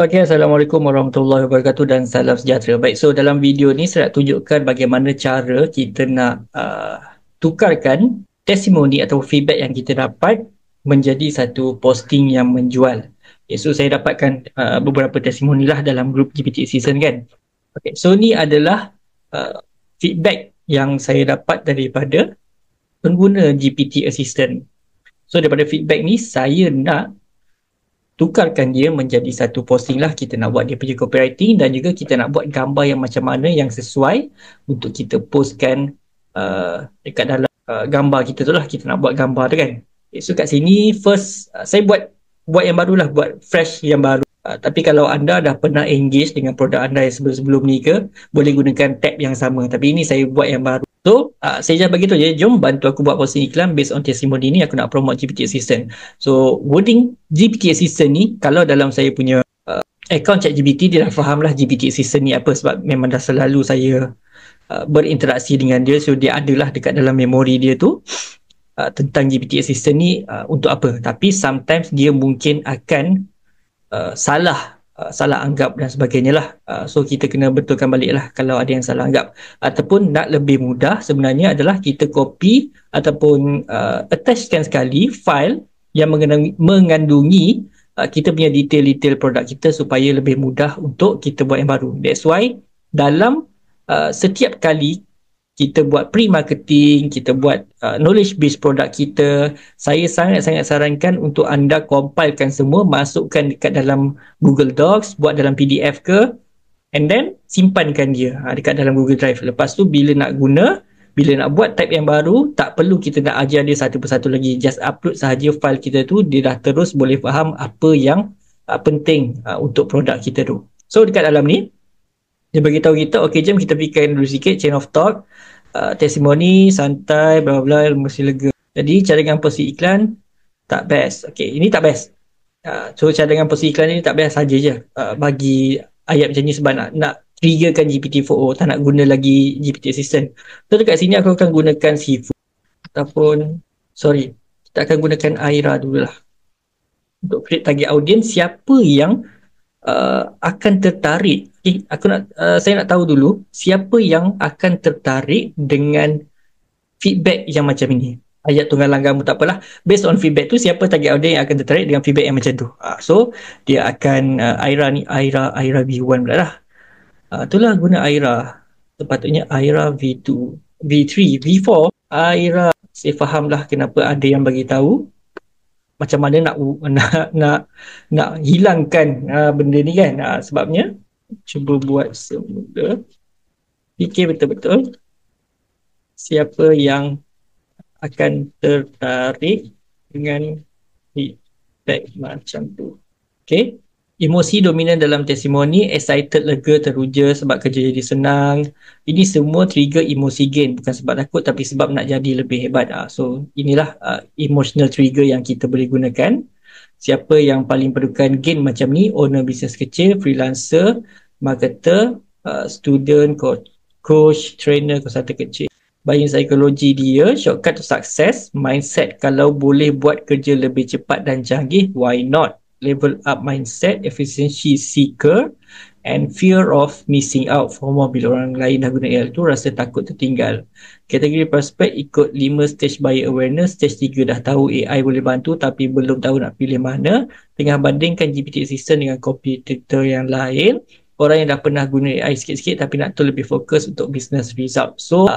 Okey, Assalamualaikum warahmatullahi wabarakatuh dan salam sejahtera. Baik, so dalam video ni saya nak tunjukkan bagaimana cara kita nak tukarkan testimoni atau feedback yang kita dapat menjadi satu posting yang menjual. Okay, so saya dapatkan beberapa testimoni lah dalam grup GPT Assistant kan. Okay, so ni adalah feedback yang saya dapat daripada pengguna GPT Assistant. So daripada feedback ni saya nak tukarkan dia menjadi satu posting lah. Kita nak buat dia punya copywriting dan juga kita nak buat gambar yang macam mana yang sesuai untuk kita postkan dekat dalam gambar kita tu lah. Kita nak buat gambar tu kan. Okay, so kat sini first saya buat yang baru lah, buat fresh yang baru. Tapi kalau anda dah pernah engage dengan produk anda yang sebelum-sebelum ni ke, boleh gunakan tab yang sama. Tapi ini saya buat yang baru. So, saya just beritahu je, jom bantu aku buat posting iklan based on testimoni ni, aku nak promote GPT Assistant. So, wording GPT Assistant ni, kalau dalam saya punya account ChatGPT, dia dah faham lah GPT Assistant ni apa, sebab memang dah selalu saya berinteraksi dengan dia. So, dia adalah dekat dalam memori dia tu tentang GPT Assistant ni untuk apa. Tapi sometimes dia mungkin akan salah anggap dan sebagainya lah. So kita kena betulkan balik lah kalau ada yang salah anggap. Ataupun nak lebih mudah sebenarnya adalah kita copy ataupun attachkan sekali file yang mengandungi kita punya detail-detail produk kita supaya lebih mudah untuk kita buat yang baru. That's why dalam setiap kali kita buat pre-marketing, kita buat knowledge base produk kita, saya sangat-sangat sarankan untuk anda compilekan semua, masukkan dekat dalam Google Docs, buat dalam PDF ke, and then simpankan dia dekat dalam Google Drive. Lepas tu bila nak guna, bila nak buat type yang baru, tak perlu kita nak ajar dia satu persatu lagi, just upload sahaja file kita tu, dia dah terus boleh faham apa yang penting untuk produk kita tu. So dekat dalam ni dia beritahu kita, okay, jom kita fikirkan dulu sikit chain of thought, testimoni, santai, bla bla, mesti lega. Jadi cadangan posting iklan tak best. Okay, ini tak best. So cadangan posting iklan ni tak best saja je bagi ayat macam ni, sebab nak triggerkan GPT-4o, tak nak guna lagi GPT Assistant. So dekat sini aku akan gunakan Sifu ataupun kita akan gunakan Aira dululah untuk create target audience. Siapa yang akan tertarik. Okay, saya nak tahu dulu siapa yang akan tertarik dengan feedback yang macam ini. Ayat tunggalan kamu tak apalah. Based on feedback tu, siapa target audience yang akan tertarik dengan feedback yang macam tu. So dia akan Aira V1 pula lah. Itulah guna Aira. Sepatutnya Aira V2, V3, V4. Aira, saya faham lah kenapa ada yang bagi tahu macam mana nak hilangkan benda ni kan. Sebabnya cuba buat semula, fikir betul-betul siapa yang akan tertarik dengan feedback macam tu. Okay, emosi dominan dalam testimoni, excited, lega, teruja sebab kerja jadi senang. Ini semua trigger emosi gain, bukan sebab takut tapi sebab nak jadi lebih hebat. So inilah emotional trigger yang kita boleh gunakan. Siapa yang paling perlukan gain macam ni? Owner bisnes kecil, freelancer, marketer, student, coach, trainer, konsultan kecil. Buying psikologi dia, shortcut to success, mindset, kalau boleh buat kerja lebih cepat dan canggih, why not? Level up mindset, efficiency seeker, and fear of missing out. FOMO, bila orang lain dah guna AI tu rasa takut tertinggal. Kategori prospek ikut 5 stage buyer awareness. Stage 3 dah tahu AI boleh bantu tapi belum tahu nak pilih mana. Tengah bandingkan GPT Assistant dengan kompetitor yang lain. Orang yang dah pernah guna AI sikit-sikit tapi nak tu lebih fokus untuk business result. So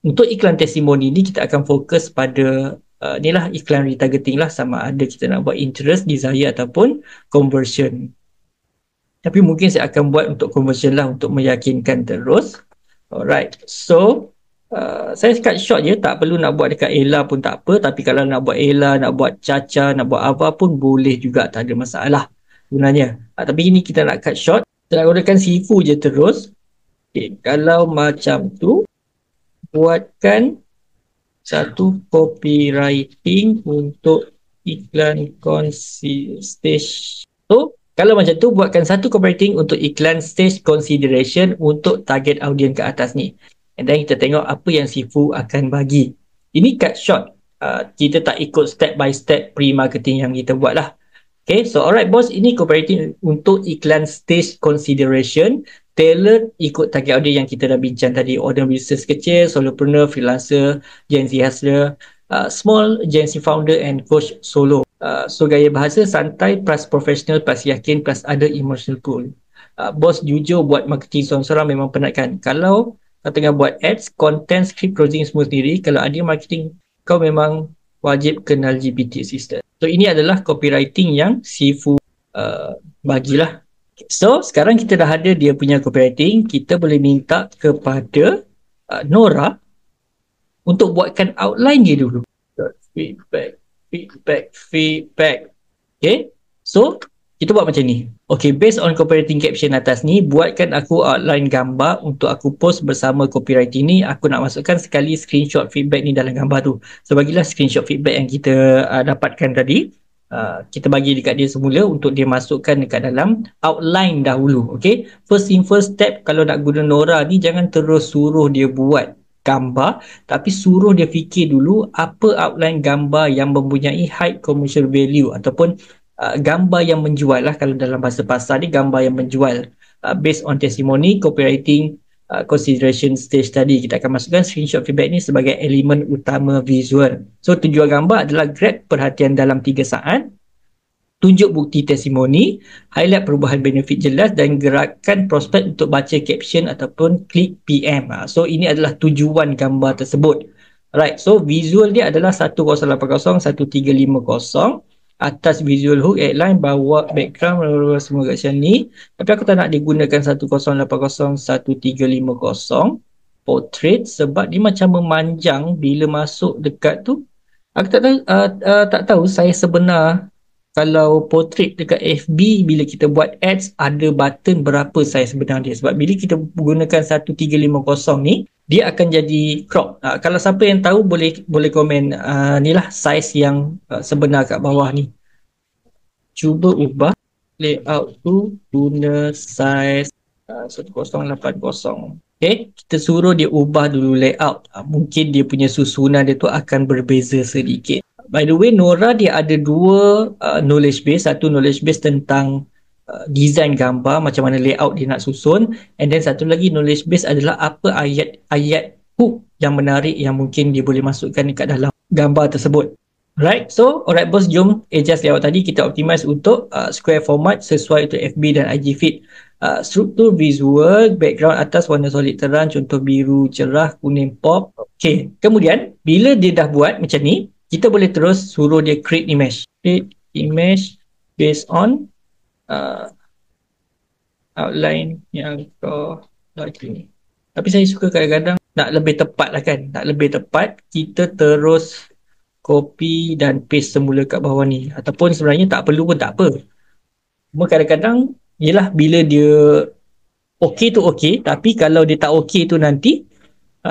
untuk iklan testimoni ni kita akan fokus pada ni lah, iklan retargeting lah, sama ada kita nak buat interest, desire ataupun conversion. Tapi mungkin saya akan buat untuk conversion lah, untuk meyakinkan terus. Alright, so saya cut short je, tak perlu nak buat dekat Ella pun tak apa. Tapi kalau nak buat Ella, nak buat Caca, nak buat apa pun boleh juga, tak ada masalah gunanya. Tapi ini kita nak cut short, kita nak gunakan Sifu je terus. Okay, kalau macam tu, buatkan satu copywriting untuk iklan stage. So kalau macam tu, buatkan satu copywriting untuk iklan stage consideration untuk target audience ke atas ni. And then kita tengok apa yang Sifu akan bagi. Ini cut short. Kita tak ikut step by step pre-marketing yang kita buat lah. Okay, so alright boss, ini copywriting untuk iklan stage consideration, tailored ikut target audience yang kita dah bincang tadi. Order business kecil, solopreneur, freelancer, Gen Z hustler, small Gen Z founder and coach solo. So gaya bahasa santai plus professional plus yakin plus ada emotional pull. Bos jujur buat marketing seorang-seorang memang penat kan. Kalau kau tengah buat ads, content, script, closing semua sendiri, kalau ada marketing, kau memang wajib kenal GPT assistant. So ini adalah copywriting yang Sifu bagilah. So sekarang kita dah ada dia punya copywriting, kita boleh minta kepada Nora untuk buatkan outline dia dulu. Feedback. Okay, so kita buat macam ni. Okay, based on copywriting caption atas ni, buatkan aku outline gambar untuk aku post bersama copywriting ni. Aku nak masukkan sekali screenshot feedback ni dalam gambar tu. So bagilah screenshot feedback yang kita dapatkan tadi. Kita bagi dekat dia semula untuk dia masukkan dekat dalam outline dahulu. Okay, first step, kalau nak guna Nora ni, jangan terus suruh dia buat gambar, tapi suruh dia fikir dulu apa outline gambar yang mempunyai high commercial value ataupun gambar yang menjual lah. Kalau dalam bahasa pasar ni, gambar yang menjual based on testimoni, copywriting, consideration stage tadi. Kita akan masukkan screenshot feedback ni sebagai elemen utama visual. So tujuan gambar adalah grab perhatian dalam 3 saat, tunjuk bukti testimoni, highlight perubahan benefit jelas dan gerakkan prospek untuk baca caption ataupun klik PM. So ini adalah tujuan gambar tersebut. Alright, so visual dia adalah 1080, 1350. Atas visual hook, headline, bawah background, semua kat sini. Tapi aku tak nak digunakan 1080, 1350 portrait sebab dia macam memanjang bila masuk dekat tu. Aku tak tahu saya sebenar kalau portrait dekat FB, bila kita buat ads, ada button berapa saiz sebenar dia. Sebab bila kita gunakan 1350 ni, dia akan jadi crop. Kalau siapa yang tahu boleh komen ni lah saiz yang sebenar kat bawah ni. Cuba ubah layout tu guna saiz 1080. Okay, kita suruh dia ubah dulu layout. Mungkin dia punya susunan dia tu akan berbeza sedikit. By the way, Nora dia ada dua knowledge base. Satu knowledge base tentang design gambar, macam mana layout dia nak susun, and then satu lagi knowledge base adalah apa ayat-ayat hook yang menarik yang mungkin dia boleh masukkan dekat dalam gambar tersebut. Right, so alright bos, jom adjust layout tadi. Kita optimize untuk square format sesuai untuk FB dan IG feed. Struktur visual, background atas warna solid terang, contoh biru cerah, kuning pop. Okay, kemudian bila dia dah buat macam ni, kita boleh terus suruh dia create image based on outline yang kau lagi. Tapi saya suka kadang-kadang nak lebih tepat lah kan. Nak lebih tepat, kita terus copy dan paste semula kat bawah ni. Ataupun sebenarnya tak perlu pun tak apa. Cuma kadang-kadang, yelah bila dia okey tu okey, tapi kalau dia tak okey tu nanti,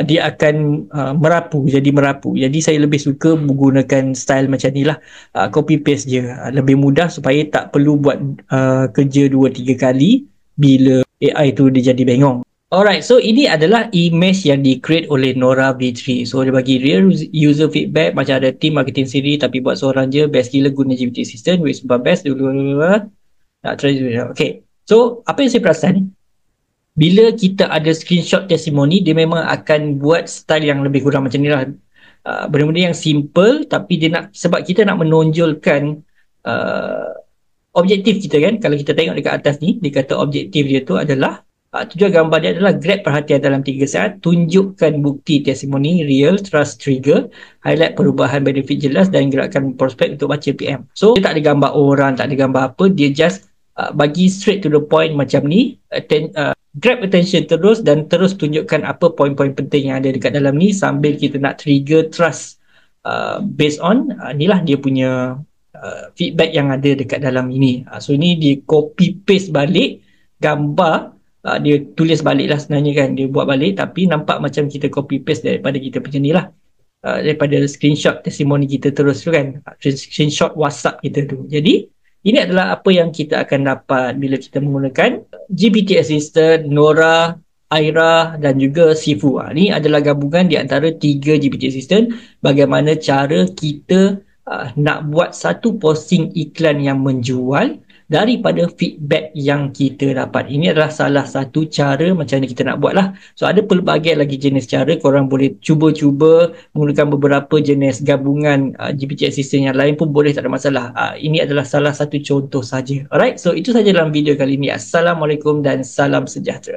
dia akan merapu. Jadi saya lebih suka menggunakan style macam ni lah. Copy paste je. Lebih mudah supaya tak perlu buat kerja 2-3 kali bila AI tu dia jadi bengong. Alright, so ini adalah image yang di-create oleh Nora V3. So dia bagi real user feedback, macam ada team marketing sendiri tapi buat seorang je, best gila guna GPT assistant, which best dulu. Okay, so apa yang saya perasan, bila kita ada screenshot testimoni, dia memang akan buat style yang lebih kurang macam ni lah. Benda-benda yang simple, tapi dia nak, sebab kita nak menonjolkan objektif kita kan. Kalau kita tengok dekat atas ni, dia kata objektif dia tu adalah tujuan gambar dia adalah grab perhatian dalam 3 saat, tunjukkan bukti testimoni real, trust trigger, highlight perubahan benefit jelas dan gerakkan prospek untuk baca PM. So dia tak ada gambar orang, tak ada gambar apa, dia just bagi straight to the point macam ni, grab attention terus dan terus tunjukkan apa poin-poin penting yang ada dekat dalam ni sambil kita nak trigger trust based on ni lah dia punya feedback yang ada dekat dalam ini. So ini dia copy paste balik gambar, dia tulis balik lah sebenarnya kan, dia buat balik tapi nampak macam kita copy paste daripada kita punya ni lah, daripada screenshot testimoni kita terus tu kan, screenshot WhatsApp kita tu. Jadi ini adalah apa yang kita akan dapat bila kita menggunakan GPT Assistant, Nora, Aira dan juga Sifu. Ini adalah gabungan di antara 3 GPT Assistant, bagaimana cara kita nak buat satu posting iklan yang menjual daripada feedback yang kita dapat. Ini adalah salah satu cara macam mana kita nak buat lah. So ada pelbagai lagi jenis cara, korang boleh cuba-cuba menggunakan beberapa jenis gabungan GPT Assistant yang lain pun boleh, tak ada masalah. Ini adalah salah satu contoh saja. Alright, so itu saja dalam video kali ini. Assalamualaikum dan salam sejahtera.